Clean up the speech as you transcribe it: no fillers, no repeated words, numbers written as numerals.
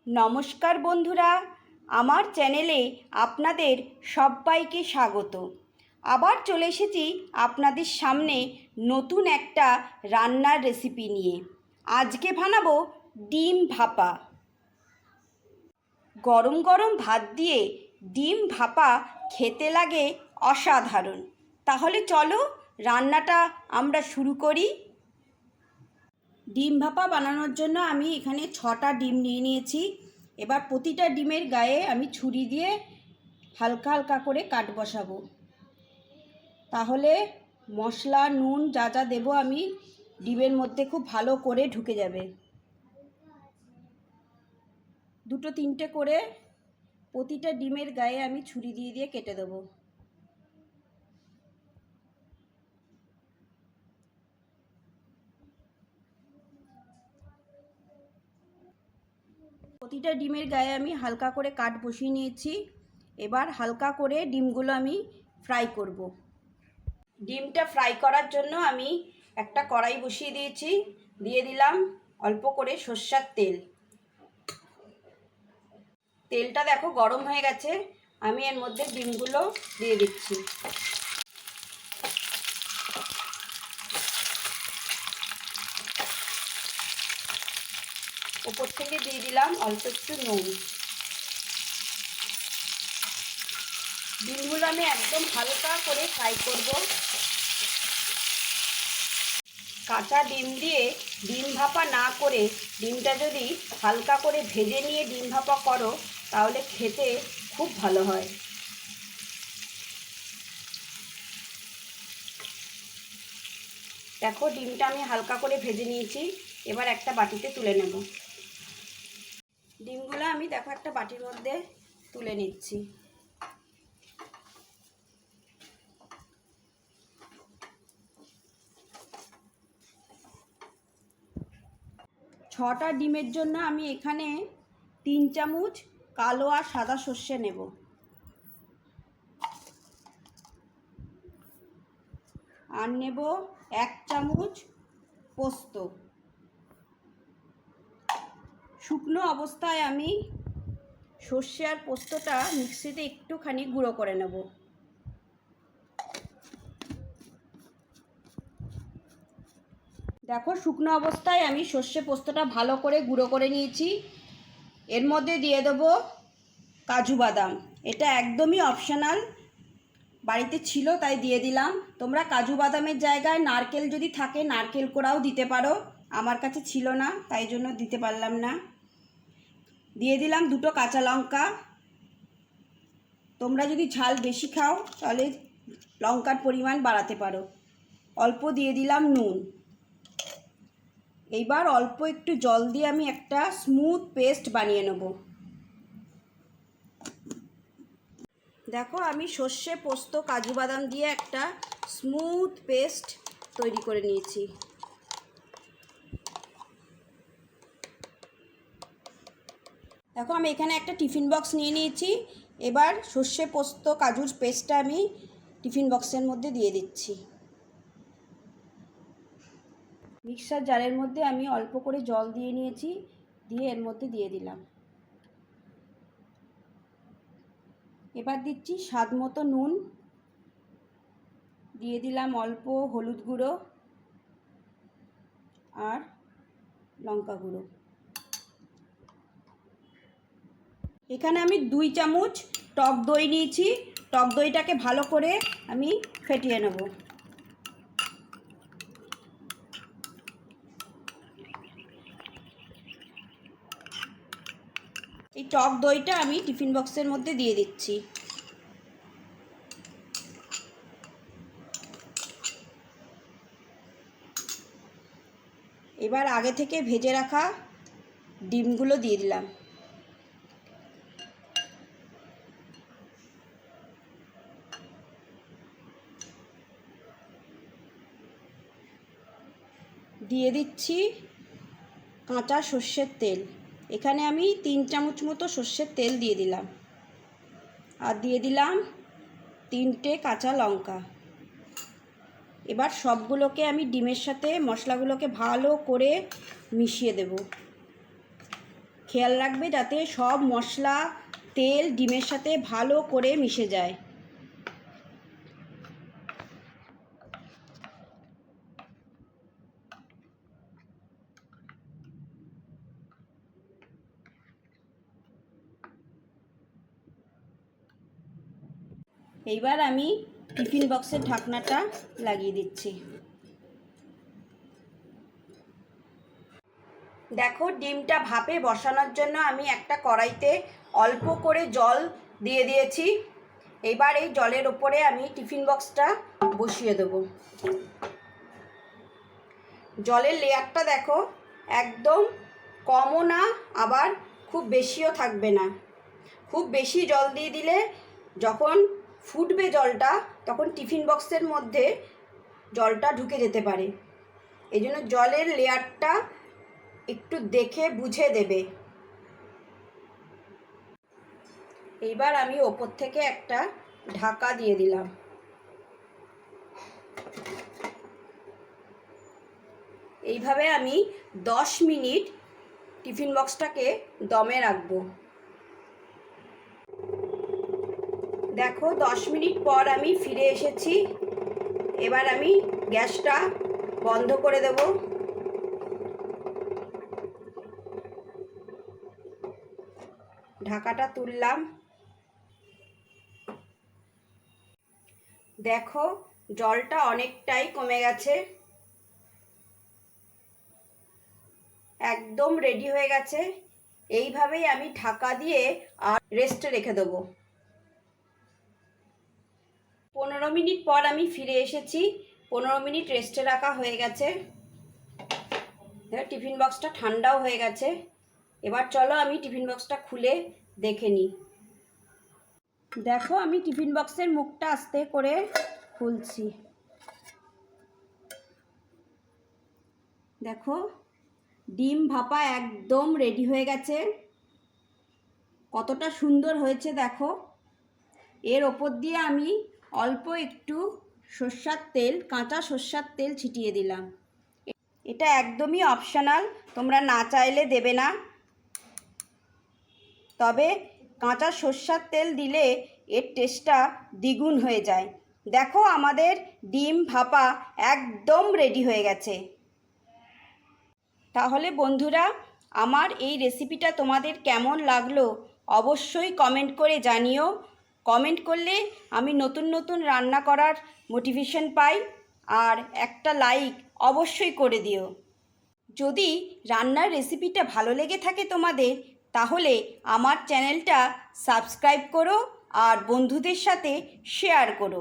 নমস্কার বন্ধুরা, আমার চ্যানেলে আপনাদের সবাইকে স্বাগত। আবার চলে এসেছি আপনাদের সামনে নতুন একটা রান্নার রেসিপি নিয়ে। আজকে বানাবো ডিম ভাপা। গরম গরম ভাত দিয়ে ডিম ভাপা খেতে লাগে অসাধারণ। তাহলে চলো রান্নাটা আমরা শুরু করি। ডিম ভাপা বানানোর জন্য আমি এখানে 6টা ডিম নিয়ে নিয়েছি। এবার প্রতিটা ডিমের গায়ে আমি ছুরি দিয়ে হালকা হালকা করে কাট বসাবো। তাহলে মশলা নুন যা যা দেবো আমি ডিমের মধ্যে খুব ভালো করে ঢুকে যাবে। 2-3টে করে প্রতিটা ডিমের গায়ে আমি ছুরি দিয়ে দিয়ে কেটে দেবো। প্রতিটা ডিমের গায়ে আমি হালকা করে কাট বসিয়ে নিয়েছি। এবার হালকা করে ডিমগুলো আমি ফ্রাই করব। ডিমটা ফ্রাই করার জন্য আমি একটা কড়াই বসিয়ে দিয়েছি। দিয়ে দিলাম অল্প করে সরষের তেল। তেলটা দেখো গরম হয়ে গেছে। আমি এর মধ্যে ডিমগুলো দিয়ে দিচ্ছি। উপর থেকে দিয়ে দিলাম অল্প একটু নুন। ডিমগুলো আমি একদম হালকা করে ফ্রাই করব। কাঁচা ডিম দিয়ে ডিম ভাপা না করে ডিমটা যদি হালকা করে ভেজে নিয়ে ডিম ভাপা করো তাহলে খেতে খুব ভালো হয়। দেখো ডিমটা আমি হালকা করে ভেজে নিয়েছি। এবার একটা বাটিতে তুলে নেব। ডিমগুলো আমি দেখো একটা বাটির মধ্যে তুলে নিচ্ছি। ছটা ডিমের জন্য আমি এখানে 3 চামচ কালো আর সাদা সর্ষে নেব। আর নেব 1 চামচ পোস্ত। শুকনো অবস্থায় আমি সর্ষে আর পোস্তটা মিক্সিতে একটুখানি গুঁড়ো করে নেব। দেখো শুকনো অবস্থায় আমি সর্ষে পোস্তটা ভালো করে গুঁড়ো করে নিয়েছি। এর মধ্যে দিয়ে দেবো কাজু বাদাম। এটা একদমই অপশনাল, বাড়িতে ছিল তাই দিয়ে দিলাম। তোমরা কাজু বাদামের জায়গায় নারকেল যদি থাকে নারকেল কোড়াও দিতে পারো। আমার কাছে ছিল না তাই জন্য দিতে পারলাম না। দিয়ে দিলাম 2টো কাঁচা লঙ্কা। তোমরা যদি ঝাল বেশি খাও তাহলে লঙ্কার পরিমাণ বাড়াতে পারো। অল্প দিয়ে দিলাম নুন। এইবার অল্প একটু জল দিয়ে আমি একটা স্মুথ পেস্ট বানিয়ে নেব। দেখো আমি সর্ষে পোস্ত কাজু বাদাম দিয়ে একটা স্মুথ পেস্ট তৈরি করে নিয়েছি। দেখো আমি এখানে একটা টিফিন বক্স নিয়ে নিয়েছি। এবার সর্ষে পোস্ত কাজুর পেস্টটা আমি টিফিন বক্সের মধ্যে দিয়ে দিচ্ছি। মিক্সার জারের মধ্যে আমি অল্প করে জল দিয়ে নিয়েছি, দিয়ে এর মধ্যে দিয়ে দিলাম। এবার দিচ্ছি স্বাদ মতো নুন। দিয়ে দিলাম অল্প হলুদ গুঁড়ো আর লঙ্কা গুঁড়ো। এখানে আমি 2 চামচ টক দই নিয়েছি। টক দইটাকে ভালো করে আমি ফেটিয়ে নেব। এই টক দইটা আমি টিফিন বক্সের মধ্যে দিয়ে দিচ্ছি। এবার আগে থেকে ভেজে রাখা ডিমগুলো দিয়ে দিলাম। দিয়ে দিচ্ছি কাঁচা সর্ষের তেল। এখানে আমি 3 চামচ মতো সর্ষের তেল দিয়ে দিলাম। আর দিয়ে দিলাম 3টে কাঁচা লঙ্কা। এবার সবগুলোকে আমি ডিমের সাথে মশলাগুলোকে ভালো করে মিশিয়ে দেব। খেয়াল রাখবে যাতে সব মশলা তেল ডিমের সাথে ভালো করে মিশে যায়। এইবার আমি টিফিন বক্সের ঢাকনাটা লাগিয়ে দিচ্ছি। দেখো, ডিমটা ভাপে বসানোর জন্য আমি একটা কড়াইতে অল্প করে জল দিয়ে দিয়েছি। এবার এই জলের ওপরে আমি টিফিন বক্সটা বসিয়ে দেবো। জলের লেয়ারটা দেখো, একদম কমও না আবার খুব বেশিও থাকবে না। খুব বেশি জল দিয়ে দিলে যখন ফুটবে জলটা, তখন টিফিন বক্সের মধ্যে জলটা ঢুকে যেতে পারে। এই জন্য জলের লেয়ারটা একটু দেখে বুঝে দেবে। এইবার আমি ওপর থেকে একটা ঢাকা দিয়ে দিলাম। এইভাবে আমি 10 মিনিট টিফিন বক্সটাকে দমে রাখবো। দেখো, 10 মিনিট পর আমি ফিরে এসেছি। এবার আমি গ্যাসটা বন্ধ করে দেব। ঢাকাটা তুললাম। দেখো, জলটা অনেকটাই কমে গেছে, একদম রেডি হয়ে গেছে। এইভাবেই আমি ঢাকা দিয়ে আর রেস্টে রেখে দেবো। 15 মিনিট পর আমি ফিরে এসেছি। 15 মিনিট রেস্টে রাখা হয়ে গেছে। টিফিন বক্সটা ঠান্ডাও হয়ে গেছে। এবার চলো আমি টিফিন বক্সটা খুলে দেখে নিই। দেখো, আমি টিফিন বক্সের মুখটা আস্তে করে খুলছি। দেখো, ডিম ভাপা একদম রেডি হয়ে গেছে। কতটা সুন্দর হয়েছে দেখো। এর ওপর দিয়ে আমি অল্প একটু সরষের তেল, কাঁচা সরষের তেল ছিটিয়ে দিলাম। এটা একদমই অপশনাল, তোমরা না চাইলে দেবে না। তবে কাঁচা সরষের তেল দিলে এর টেস্টটা দ্বিগুণ হয়ে যায়। দেখো, আমাদের ডিম ভাপা একদম রেডি হয়ে গেছে। তাহলে বন্ধুরা, আমার এই রেসিপিটা তোমাদের কেমন লাগলো অবশ্যই কমেন্ট করে জানিও। কমেন্ট করলে আমি নতুন নতুন রান্না করার মোটিভেশন পাই। আর একটা লাইক অবশ্যই করে দিও। যদি রান্নার রেসিপিটা ভালো লেগে থাকে তোমাদের, তাহলে আমার চ্যানেলটা সাবস্ক্রাইব করো আর বন্ধুদের সাথে শেয়ার করো।